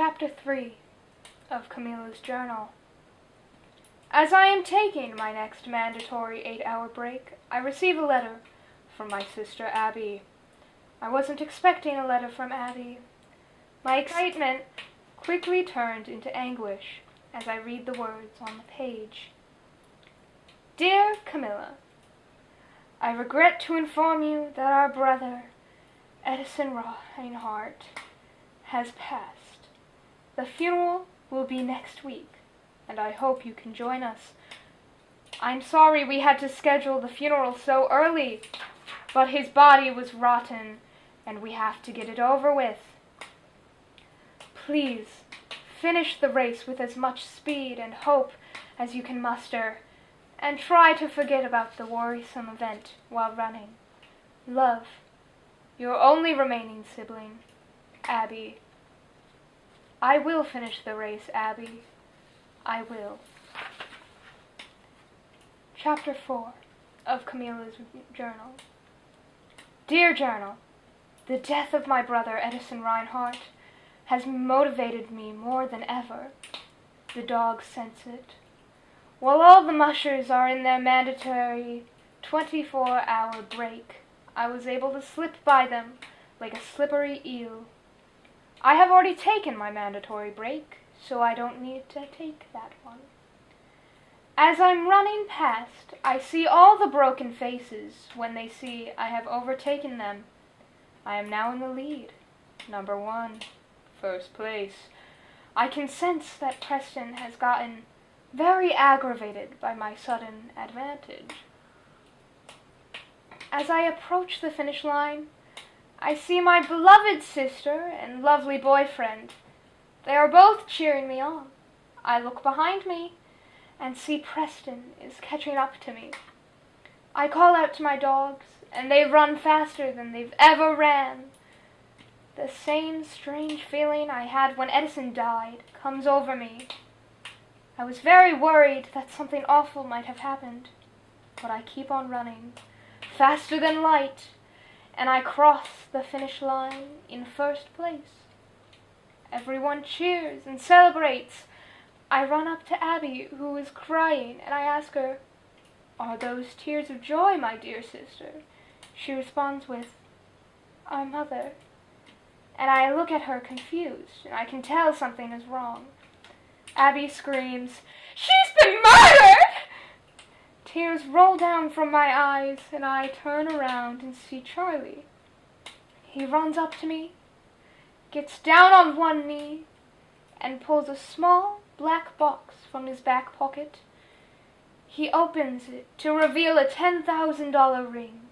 Chapter 3 of Camilla's Journal. As I am taking my next mandatory 8-hour break, I receive a letter from my sister Abby. I wasn't expecting a letter from Abby. My excitement quickly turned into anguish as I read the words on the page. Dear Camilla, I regret to inform you that our brother, Edison Reinhardt, has passed. The funeral will be next week, and I hope you can join us. I'm sorry we had to schedule the funeral so early, but his body was rotten, and we have to get it over with. Please, finish the race with as much speed and hope as you can muster, and try to forget about the worrisome event while running. Love, your only remaining sibling, Abby. I will finish the race, Abby. I will. Chapter 4 of Camilla's Journal. Dear Journal, the death of my brother Edison Reinhardt has motivated me more than ever. The dogs sense it. While all the mushers are in their mandatory 24-hour break, I was able to slip by them like a slippery eel. I have already taken my mandatory break, so I don't need to take that one. As I'm running past, I see all the broken faces when they see I have overtaken them. I am now in the lead. Number 1, first place. I can sense that Preston has gotten very aggravated by my sudden advantage. As I approach the finish line, I see my beloved sister and lovely boyfriend. They are both cheering me on. I look behind me and see Preston is catching up to me. I call out to my dogs, and they run faster than they've ever ran. The same strange feeling I had when Edison died comes over me. I was very worried that something awful might have happened, but I keep on running, faster than light, and I cross the finish line in first place. Everyone cheers and celebrates. I run up to Abby, who is crying, and I ask her, "Are those tears of joy, my dear sister?" She responds with, "Our mother." And I look at her confused, and I can tell something is wrong. Abby screams, "She's been murdered!" Tears roll down from my eyes, and I turn around and see Charlie. He runs up to me, gets down on one knee, and pulls a small black box from his back pocket. He opens it to reveal a $10,000 ring.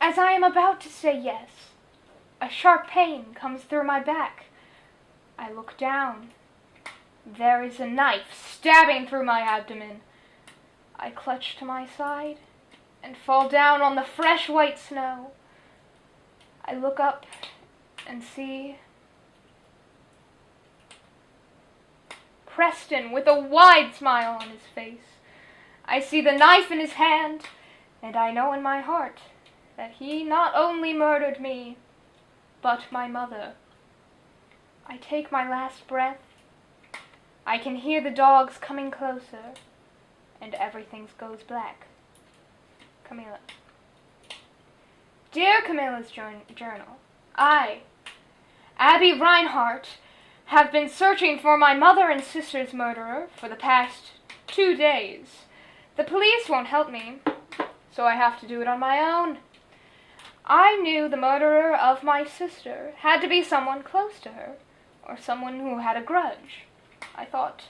As I am about to say yes, a sharp pain comes through my back. I look down. There is a knife stabbing through my abdomen. I clutch to my side and fall down on the fresh white snow. I look up and see Preston with a wide smile on his face. I see the knife in his hand, and I know in my heart that he not only murdered me, but my mother. I take my last breath. I can hear the dogs coming closer, and everything goes black. Camilla. Dear Camilla's Journal, I, Abby Reinhardt, have been searching for my mother and sister's murderer for the past 2 days. The police won't help me, so I have to do it on my own. I knew the murderer of my sister had to be someone close to her, or someone who had a grudge. I thought,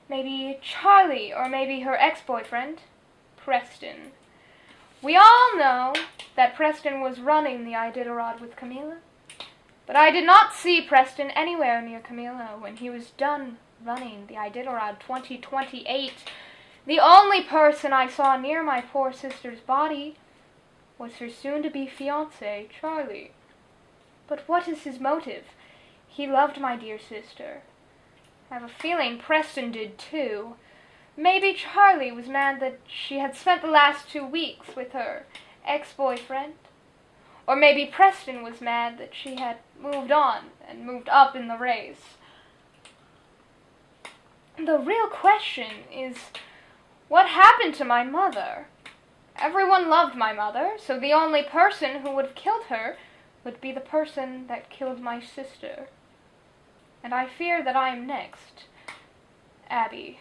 maybe Charlie, or maybe her ex-boyfriend, Preston. We all know that Preston was running the Iditarod with Camilla, but I did not see Preston anywhere near Camilla when he was done running the Iditarod 2028. The only person I saw near my poor sister's body was her soon-to-be fiancé, Charlie. But what is his motive? He loved my dear sister. I have a feeling Preston did too. Maybe Charlie was mad that she had spent the last 2 weeks with her ex-boyfriend. Or maybe Preston was mad that she had moved on and moved up in the race. The real question is, what happened to my mother? Everyone loved my mother, so the only person who would have killed her would be the person that killed my sister. And I fear that I am next. Abby.